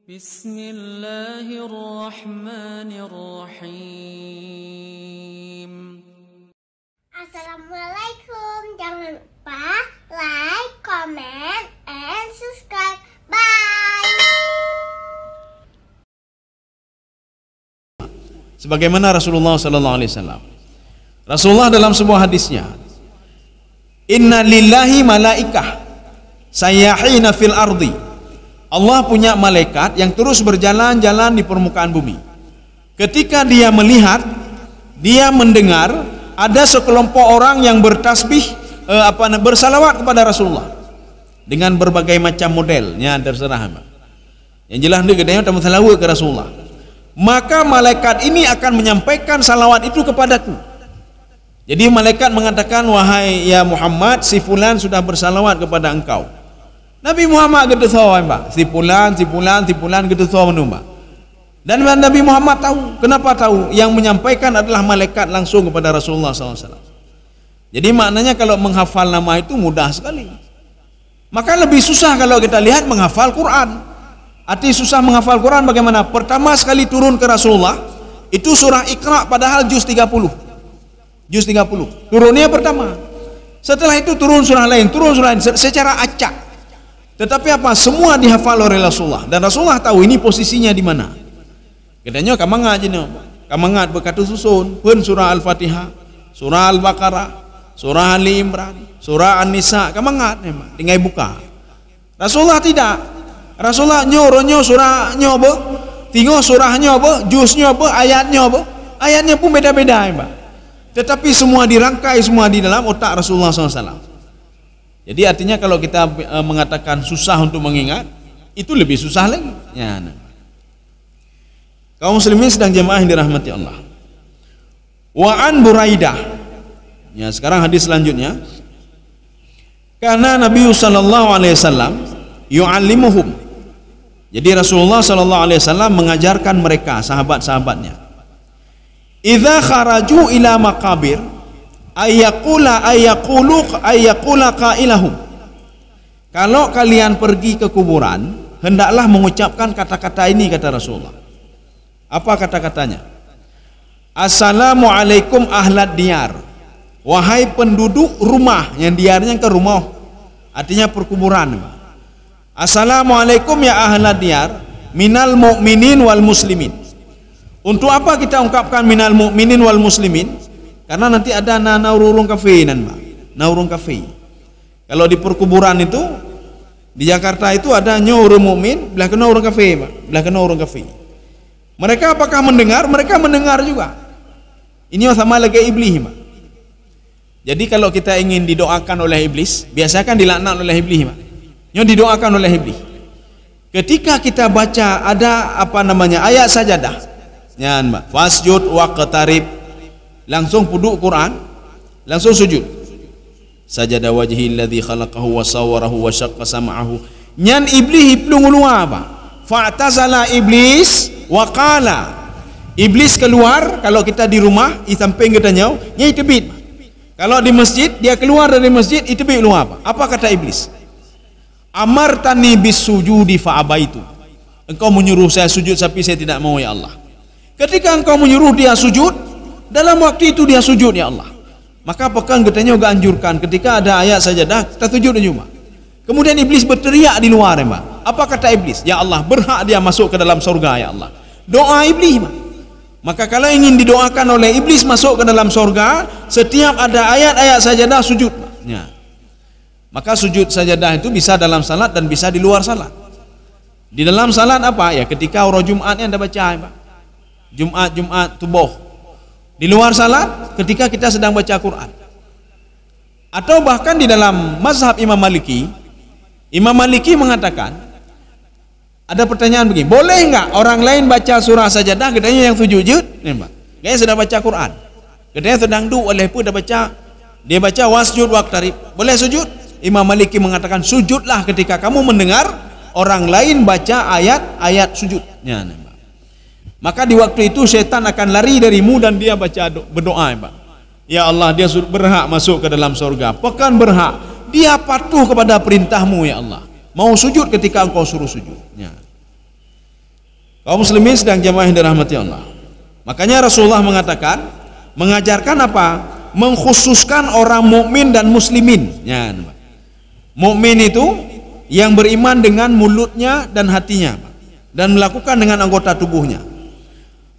Bismillahirrahmanirrahim. Assalamualaikum. Jangan lupa like, comment, and subscribe. Bye. Sebagaimana Rasulullah sallallahu alaihi wasallam. Rasulullah dalam sebuah hadisnya, "Inna lillahi malaikah sayyahina fil ardi." Allah punya malaikat yang terus berjalan-jalan di permukaan bumi. Ketika dia melihat, dia mendengar ada sekelompok orang yang bertasbih, bersalawat kepada Rasulullah dengan berbagai macam modelnya, terserah. Yang jelas dia katanya tamu salawat ke Rasulullah. Maka malaikat ini akan menyampaikan salawat itu kepadaku. Jadi malaikat mengatakan, "Wahai ya Muhammad, si fulan sudah bersalawat kepada engkau." Nabi Muhammad gitu tahu, Mbak. Si fulan gitu tahu Mbak. Dan Nabi Muhammad tahu. Kenapa tahu? Yang menyampaikan adalah malaikat langsung kepada Rasulullah SAW. Jadi maknanya kalau menghafal nama itu mudah sekali. Maka lebih susah kalau kita lihat menghafal Quran. Arti susah menghafal Quran bagaimana? Pertama sekali turun ke Rasulullah itu surah Iqra, padahal juz 30. Juz 30. Turunnya pertama. Setelah itu turun surah lain secara acak. Tetapi apa? Semua dihafal oleh Rasulullah, dan Rasulullah tahu ini posisinya di mana. Katanya kamangat je no. Kamangat berkata susun pun surah Al-Fatihah, surah Al-Baqarah, surah Ali Imran, surah An-Nisa, kamangat memang tinggal buka. Rasulullah tidak. Rasulullah nyo surahnya apa? Tengok surahnya apa? Juznya apa? Ayatnya apa? Ayatnya pun beda-beda, Mbak. Tetapi semua dirangkai semua di dalam otak Rasulullah SAW. Jadi artinya kalau kita mengatakan susah untuk mengingat, itu lebih susah lagi. Ya, nah. Kaum muslimin sedang jemaah yang dirahmati Allah. Wa an Buraidah. Ya, sekarang hadis selanjutnya. Karena Nabi sallallahu alaihi wasallam yu'allimuhum. Jadi Rasulullah sallallahu alaihi wasallam mengajarkan mereka, sahabat-sahabatnya. Idza kharaju ila maqabir ayyaqula qailahum. Kalau kalian pergi ke kuburan, hendaklah mengucapkan kata-kata ini, kata Rasulullah. Apa kata-katanya? Assalamualaikum ahlad diyar. Wahai penduduk rumah, yang diarnya ke rumah, artinya perkuburan. Assalamualaikum ya ahlad diyar minal mu'minin wal muslimin. Untuk apa kita ungkapkan minal mu'minin wal muslimin? Karena nanti ada naurung kafe naurung kafe. Kalau di perkuburan itu di Jakarta itu ada nyaurung mukmin, belah kena urung kafe, belah kena urung kafe. Mereka apakah mendengar? Mereka mendengar juga. Ini sama lagi iblis, Pak. Jadi kalau kita ingin didoakan oleh iblis, biasanya kan dilaknat oleh iblis, Pak. Yang didoakan oleh iblis. Ketika kita baca ada ayat sajadah. Nyan, Pak. Fasjud waqtarib. Langsung puduk Quran, langsung sujud. Sajada wajhi alladhi khalaqahu wa sawwarahu wa syaqqa sam'ahu. Nyan iblis hiplung ulua apa? Fa'tazala iblis wa qala. Iblis keluar kalau kita di rumah, di samping kita nyau, nyai tebit. Kalau di masjid, dia keluar dari masjid, itu tebit ulua apa? Apa kata iblis? Amartani bisujudi fa'abaitu. Engkau menyuruh saya sujud tapi saya tidak mau, ya Allah. Ketika engkau menyuruh dia sujud, dalam waktu itu dia sujud, ya Allah. Maka apakah katanya juga anjurkan ketika ada ayat sajadah kita sujud juga. Kemudian iblis berteriak di luar, ya, apa kata iblis? Ya Allah, berhak dia masuk ke dalam surga, ya Allah. Doa iblis, Ma. Maka kalau ingin didoakan oleh iblis masuk ke dalam surga, setiap ada ayat-ayat sajadah sujud, Ma. Ya. Maka sujud sajadah itu bisa dalam salat dan bisa di luar salat. Di dalam salat apa? Ya ketika orang Jumatnya Anda baca, ya, Jumat tubuh. Di luar salat ketika kita sedang baca Quran. Atau bahkan di dalam mazhab Imam Maliki mengatakan, ada pertanyaan begini, boleh enggak orang lain baca surah sajadah, katanya yang sujud, katanya sudah baca Quran, katanya sedang duduk oleh pun dia baca wasjud waqtarib, boleh sujud? Imam Maliki mengatakan sujudlah ketika kamu mendengar orang lain baca ayat-ayat sujudnya. Maka di waktu itu setan akan lari darimu dan dia berdoa, Pak. Ya Allah, dia berhak masuk ke dalam surga. Bukan berhak, dia patuh kepada perintahmu, ya Allah. Mau sujud ketika engkau suruh sujud. Ya. Kaum muslimin sedang jamaah yang dirahmati Allah. Makanya Rasulullah mengatakan, mengajarkan apa? Mengkhususkan orang mukmin dan muslimin. Ya, mukmin itu yang beriman dengan mulutnya dan hatinya dan melakukan dengan anggota tubuhnya.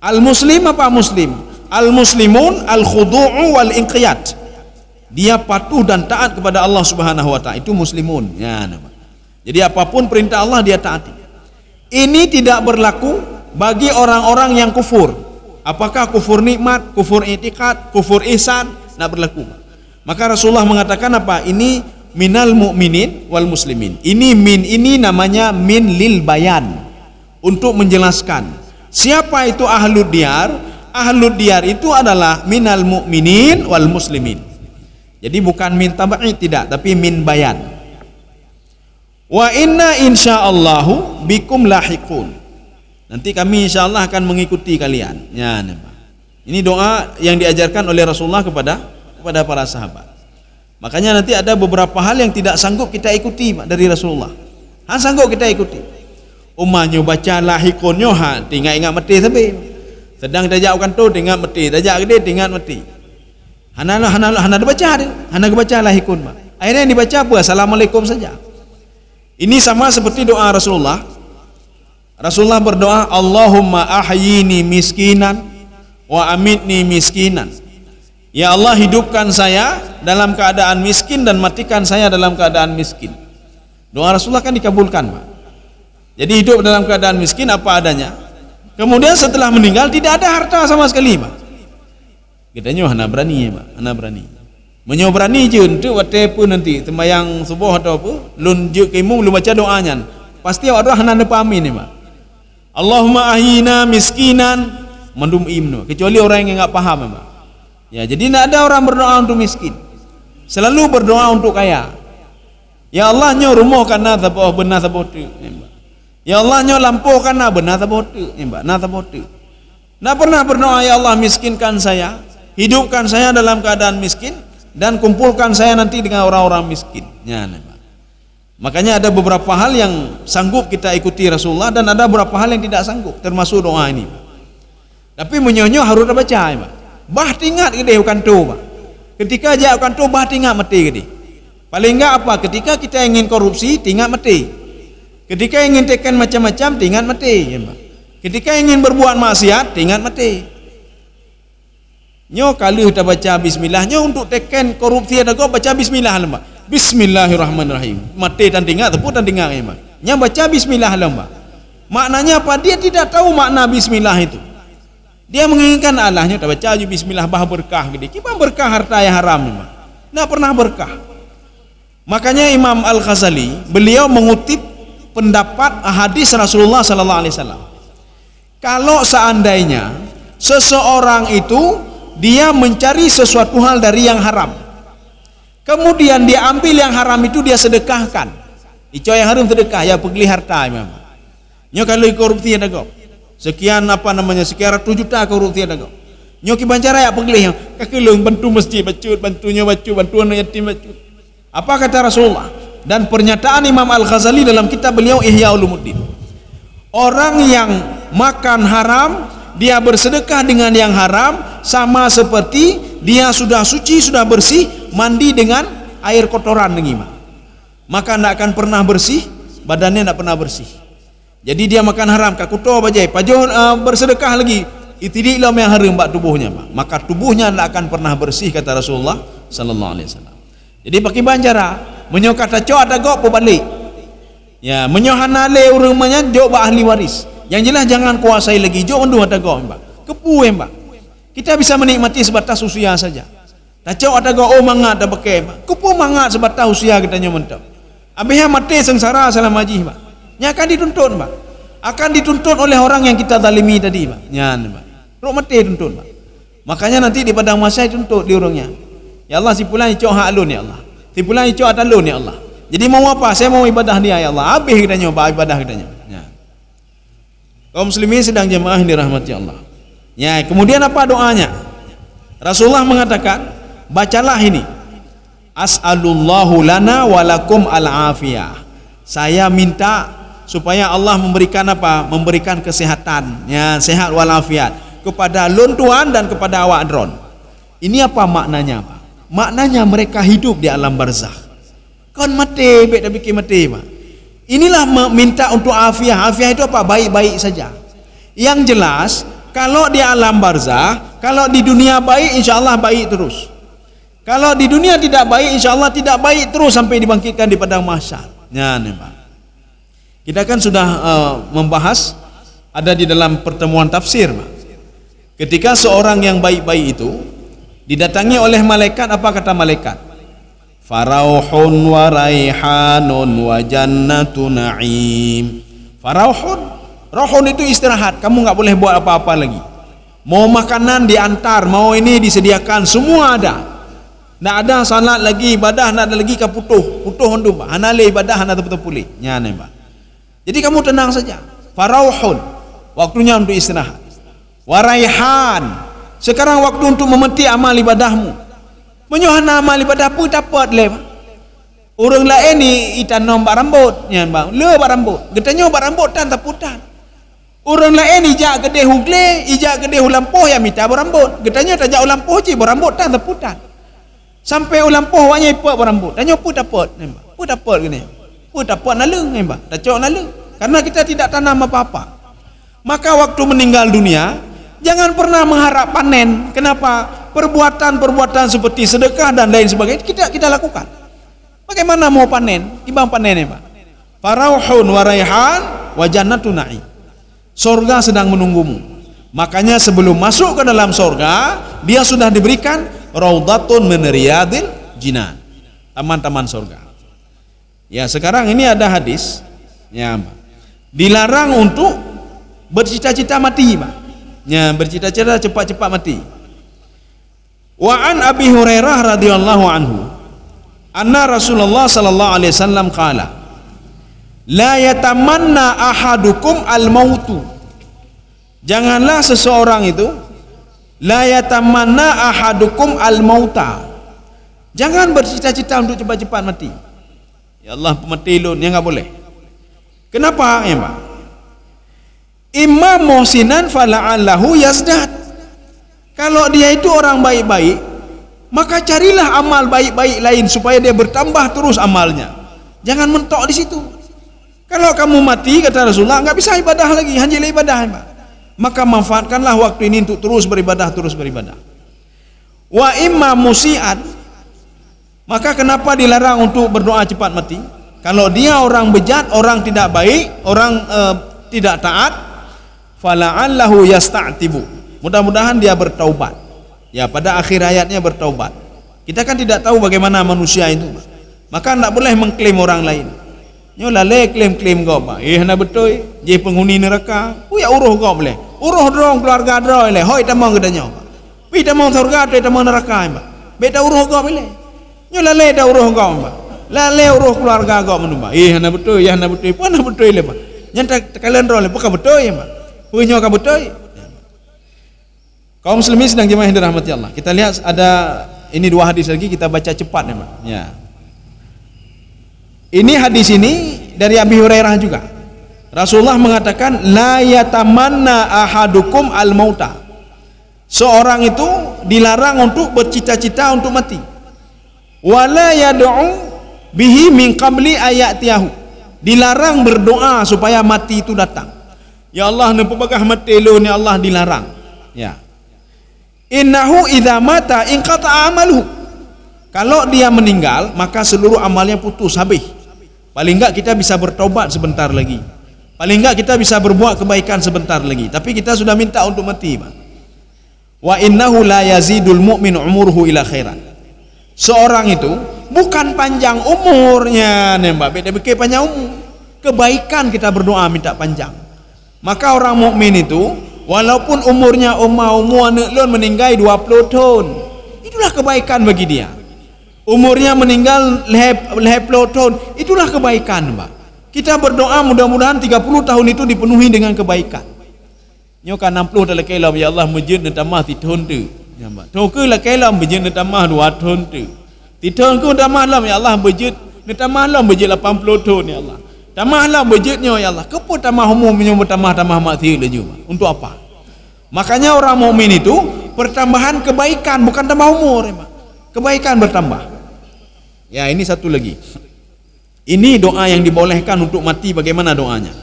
Al-muslim apa muslim? Al-muslimun al-khudu'u wal inqiyad. Dia patuh dan taat kepada Allah Subhanahu wa taala. Itu muslimun. Ya, jadi apapun perintah Allah dia taati. Ini tidak berlaku bagi orang-orang yang kufur. Apakah kufur nikmat, kufur i'tiqad, kufur ihsan? Tidak berlaku. Maka Rasulullah mengatakan apa? Ini minal mu'minin wal muslimin. Ini min, ini namanya min lil bayan, untuk menjelaskan siapa itu ahlud diyar. Ahlud diyar itu adalah minal mu'minin wal muslimin. Jadi bukan min tabai, tidak, tapi min bayan. Wa inna insyaallahu bikum lahiqun. Nanti kami insyaallah akan mengikuti kalian. Ya, ini doa yang diajarkan oleh Rasulullah kepada para sahabat. Makanya nanti ada beberapa hal yang tidak sanggup kita ikuti dari Rasulullah. Sanggup kita ikuti. Ummahnya baca lahiqunnya tinggal ingat mati sampai. Sedang tajaukan tu tinggal mati, tajak gede tinggal mati. Hana baca dia. Hana baca lahiqun. Akhirnya yang dibaca apa? Assalamualaikum saja. Ini sama seperti doa Rasulullah. Rasulullah berdoa, Allahumma ahyini miskinan wa amitni miskinan. Ya Allah, hidupkan saya dalam keadaan miskin dan matikan saya dalam keadaan miskin. Doa Rasulullah kan dikabulkan, Pak. Jadi hidup dalam keadaan miskin apa adanya. Kemudian setelah meninggal tidak ada harta sama sekali, Pak. Kita nyoh hana berani, Pak. Hana berani. Menyobrani je untuk waktu pun nanti sembahyang subuh atau apa, lun je kemung lu baca doanya. Pasti awak doa hana depa amin ni, Pak. Allahumma ahyina miskinan mendum imnu, kecuali orang yang enggak paham, Pak. Ya, jadi tidak ada orang berdoa untuk miskin. Selalu berdoa untuk kaya. Ya Allah, nyo rumah kana tapoh benar tapoh tu. Ya Allah, nyo lampu kana benar tapoh tu. Nah tapoh tu. Tidak pernah berdoa, ya Allah miskinkan saya, hidupkan saya dalam keadaan miskin dan kumpulkan saya nanti dengan orang-orang miskin. Ya, makanya ada beberapa hal yang sanggup kita ikuti Rasulullah dan ada beberapa hal yang tidak sanggup, termasuk doa ini. Tapi menyonyo harus baca, Pak. Bah tingkat gede bukan tu, Pak. Ketika aja bukan tu bah tingkat mati gede. Paling enggak apa? Ketika kita ingin korupsi tingkat mati. Ketika ingin tekan macam-macam tingkat mati, ya, Pak. Ketika ingin berbuat maksiat tingkat mati. Nyo kali kita baca bismillah, nyo untuk tekan korupsi ada kau baca bismillah, Pak. Bismillahirrahmanirrahim. Mati dan tingkat ataupun dan tingkat, ya, Pak. Nyo baca bismillah, Pak. Maknanya apa? Dia tidak tahu makna bismillah itu. Dia menginginkan Allahnya tak baca bismillah bah berkah gede. Kipa berkah harta yang haram, Pak. Tidak pernah berkah. Makanya Imam Al-Ghazali beliau mengutip pendapat hadis Rasulullah sallallahu alaihi wasallam. Kalau seandainya seseorang itu dia mencari sesuatu hal dari yang haram, kemudian dia ambil yang haram itu dia sedekahkan. Ico yang haram sedekah ya pegli harta, Imam. Nyo kalau korupsi ada kau. Sekian sekian ratus juta korupsi ada kau. Nyoki bancara ya pegli yang kakilung bantu masjid bacut, bantunya bacut, bantuan yatim bacut. Apa kata Rasulullah? Dan pernyataan Imam Al-Ghazali dalam kitab beliau Ihya Ulumuddin. Orang yang makan haram, dia bersedekah dengan yang haram, sama seperti dia sudah suci, sudah bersih, mandi dengan air kotoran dengan maka tidak akan pernah bersih, badannya tidak pernah bersih. Jadi dia makan haram, kakuto bajai, pajo bersedekah lagi, itidilah yang haram bak tubuhnya, Pak. Maka tubuhnya tidak akan pernah bersih, kata Rasulullah sallallahu alaihi wasallam. Jadi pakai banjara, menyo kata cok ada gok pebalik. Ya, menyo hanale urangnya jok ba ahli waris. Yang jelas jangan kuasai lagi jok mendu ada gok, Pak. Kepu, Pak. Kita bisa menikmati sebatas usia saja. Tak cok ada gok mangat dah pakai, Pak. Kepu mangat sebatas usia kita nyomentau. Habis mati sengsara selama haji, Pak. Nya akan dituntut, Pak. Akan dituntut oleh orang yang kita zalimi tadi, Pak. Nya, Pak. Ruk mati tuntut, Pak. Makanya nanti di padang mahsyar tuntut di orangnya. Ya Allah, si pulang icok hak alun, ya Allah. Si pulang icok atalun, ya Allah. Jadi mau apa? Saya mau ibadah dia, ya Allah. Habis kita nyoba ibadah kita nyoba. Ya. Kaum muslimin sedang jemaah yang dirahmati Allah. Ya, kemudian apa doanya? Rasulullah mengatakan, bacalah ini. As'alullahu lana walakum al-afiyah. Saya minta supaya Allah memberikan apa? Memberikan kesehatan, ya, sehat walafiat kepada lon tuan dan kepada awak dron. Ini apa maknanya, Pak? Maknanya mereka hidup di alam barzakh. Kon mati, bek dah fikir mati, Pak. Inilah minta untuk afiah. Afiah itu apa? Baik-baik saja. Yang jelas, kalau di alam barzakh, kalau di dunia baik, insya-Allah baik terus. Kalau di dunia tidak baik, insya-Allah tidak baik terus sampai dibangkitkan di padang mahsyar. Ya, nih, Pak. Kita kan sudah membahas, ada di dalam pertemuan tafsir, Pak. Ketika seorang yang baik-baik itu didatangi oleh malaikat, apa kata malaikat? Farauhun wa raihanun wa jannatu na'im. Farauhun, rohun itu istirahat, kamu enggak boleh buat apa-apa lagi. Mau makanan diantar, mau ini disediakan, semua ada. Enggak ada salat lagi, ibadah nak ada lagi ka putuh hendu, Pak. Hanale ibadah hana betul pulih. Nya ne, Pak. Jadi kamu tenang saja. Farauhun, waktunya untuk istirahat. Wa raihan, sekarang waktu untuk memetik amal ibadahmu. Menyohana amal ibadah pun dapat le. Orang lain ni itanam barambut, nyan bang. Le barambut. Getanya barambut tan taputan. Orang lain ijak gede hugle, ijak gede ulampoh ya minta barambut. Getanya tajak ulampoh je barambut tan taputan. Sampai ulampoh wanya ipot barambut. Tanya pun dapat, nembak. Pun dapat gini. Pun dapat nalung, nembak. Dacok nalung. Karena kita tidak tanam apa-apa. Maka waktu meninggal dunia, jangan pernah mengharap panen. Kenapa? Perbuatan-perbuatan seperti sedekah dan lain sebagainya kita lakukan. Bagaimana mau panen? Ibang panen, Pak. Farauhun wa raihan wa jannatu na'im. Surga sedang menunggumu. Makanya sebelum masuk ke dalam surga, dia sudah diberikan raudhatun min riyadil jinan. Taman-taman surga. Ya, sekarang ini ada hadis, ya, Pak. Dilarang untuk bercita-cita mati, Pak. Ya, bercita-cita cepat-cepat mati. Wa an Abi Hurairah radhiyallahu anhu anna Rasulullah sallallahu alaihi wasallam qala la yatamanna ahadukum al-mautu. Janganlah seseorang itu la yatamanna ahadukum al-mauta. Jangan bercita-cita untuk cepat-cepat mati. Ya Allah, mati lun, ya enggak boleh. Kenapa, ya, Pak? Imam muhsinan fala'allahu yazdad. Kalau dia itu orang baik-baik, maka carilah amal baik-baik lain supaya dia bertambah terus amalnya. Jangan mentok di situ. Kalau kamu mati, kata Rasulullah, enggak bisa ibadah lagi, hanya ibadah, Pak. Maka manfaatkanlah waktu ini untuk terus beribadah, terus beribadah. Wa imma musi'an, maka kenapa dilarang untuk berdoa cepat mati? Kalau dia orang bejat, orang tidak baik, orang tidak taat, fala'allahu yasta'tibu. Mudah-mudahan dia bertaubat. Ya, pada akhir hayatnya bertaubat. Kita kan tidak tahu bagaimana manusia itu. Maka tidak boleh mengklaim orang lain. Nyolah le klaim-klaim kau, Pak. Nak betul, je penghuni neraka. Ya uruh kau boleh. Uruh dorong keluarga dorong le. Hoi tamang kedanya, Pak. Pi tamang surga, tu tamang neraka, Pak. Beta uruh kau boleh. Nyolah le dah uruh kau, Pak. La le uruh keluarga kau menumba. Nak betul, nak betul. Pun nak betul le, Pak. Nyantak kalian dorong le, bukan betul ya, Pak. Punya kau betul. Kaum muslimin sedang jemaah yang dirahmati Allah. Kita lihat ada ini dua hadis lagi, kita baca cepat, ya, Pak. Ya. Ini hadis ini dari Abi Hurairah juga. Rasulullah mengatakan la yatamanna ahadukum al-mauta. Seorang itu dilarang untuk bercita-cita untuk mati. Wala yad'u bihi min qabli ayatiyahu. Dilarang berdoa supaya mati itu datang. Ya Allah, nempu bagah mati lu ni, Allah dilarang. Ya. Innahu idza mata inqata'a amaluhu. Kalau dia meninggal, maka seluruh amalnya putus, habis. Paling enggak kita bisa bertobat sebentar lagi. Paling enggak kita bisa berbuat kebaikan sebentar lagi. Tapi kita sudah minta untuk mati, Pak. Wa innahu la yazidul mu'min umuruhu ila khairan. Seorang itu bukan panjang umurnya, nembak. Beda pikir panjang umur. Kebaikan kita berdoa minta panjang. Maka orang mukmin itu walaupun umurnya umur anak lon meninggal 20 tahun, itulah kebaikan bagi dia. Umurnya meninggal 10 tahun, itulah kebaikan, Mbak. Kita berdoa mudah-mudahan 30 tahun itu dipenuhi dengan kebaikan. Nyoka 60 dalam kelam, ya Allah menjid dan tamah 3 tahun tu. Ya, Mbak. Toke lah kelam menjid dan tamah 2 tahun tu. 3 tahun ku tamah lam, ya Allah menjid dan tamah lam menjid 80 tahun, ya Allah. Tambahlah budgetnya ya Allah. Kepo tambah umum menyumbang tambah mati laju. Untuk apa? Makanya orang mukmin itu pertambahan kebaikan, bukan tambah umur. Kebaikan bertambah. Ya, ini satu lagi. Ini doa yang dibolehkan untuk mati. Bagaimana doanya?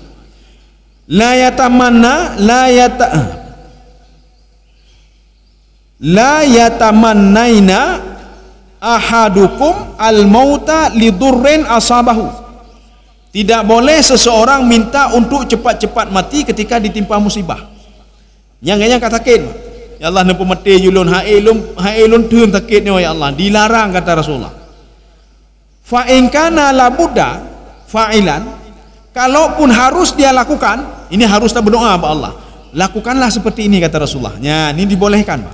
La yatamannaina ahadukum al-mauta lidurrin asabahu. Tidak boleh seseorang minta untuk cepat-cepat mati ketika ditimpa musibah. Yang katakan, ya Allah nampu mati julun hailun tun takitnya ya Allah. Dilarang kata Rasulullah. Fa in kana la budda fa'ilan, kalaupun harus dia lakukan, ini haruslah berdoa kepada Allah. Lakukanlah seperti ini kata Rasulullah. Ya, ini dibolehkan.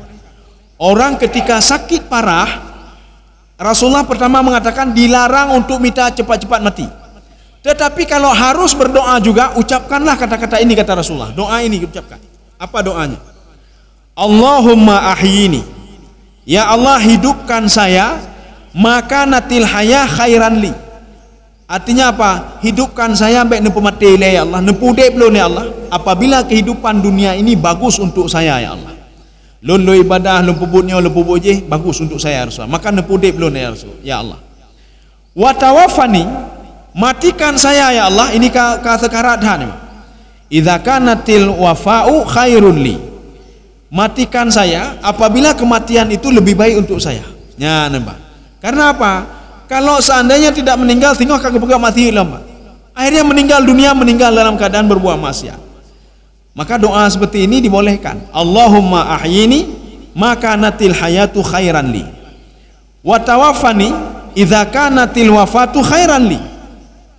Orang ketika sakit parah, Rasulullah pertama mengatakan dilarang untuk minta cepat-cepat mati. Tetapi kalau harus berdoa juga, ucapkanlah kata-kata ini kata Rasulullah. Doa ini ucapkan. Apa doanya? Allahumma ahyini. Ya Allah, hidupkan saya, maka natil haya khairan li. Artinya apa? Hidupkan saya baik nempu mati ya Allah, nempu dep belum ya Allah. Apabila kehidupan dunia ini bagus untuk saya ya Allah. Lun lo ibadah, lun pubutnya, lun pubut je bagus untuk saya ya Rasulullah. Maka nempu dep belum ya Rasul. Ya Allah. Wa tawaffani, matikan saya ya Allah. Ini kata karathan. Idza kanatil wafa'u khairun li. Matikan saya apabila kematian itu lebih baik untuk saya. Ya, nembak. Karena apa? Kalau seandainya tidak meninggal, tinggal kagak mati lama. Akhirnya meninggal dunia, meninggal dalam keadaan berbuat maksiat. Maka doa seperti ini dibolehkan. Allahumma ahyini maka natil hayatu khairan li. Wa tawaffani idza kanatil wafatu khairan li.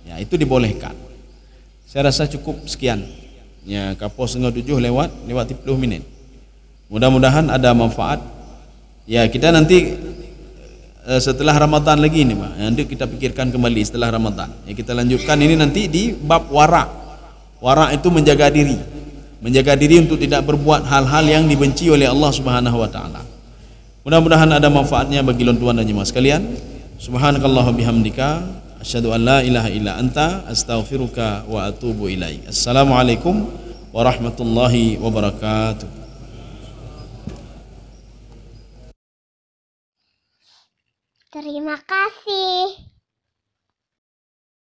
Ya, itu dibolehkan. Saya rasa cukup sekian. Ya, kapos 7 lewat 30 menit. Mudah-mudahan ada manfaat. Ya, kita nanti setelah Ramadan lagi ini, Pak. Nanti kita pikirkan kembali setelah Ramadan. Ya, kita lanjutkan ini nanti di bab wara'. Wara' itu menjaga diri. Menjaga diri untuk tidak berbuat hal-hal yang dibenci oleh Allah Subhanahu wa taala. Mudah-mudahan ada manfaatnya bagi tuan dan jemaah sekalian. Subhanakallah bihamdika asyhadu an la ilaha illa anta astaghfiruka wa atubu ilaik. Assalamualaikum warahmatullahi wabarakatuh. Terima kasih.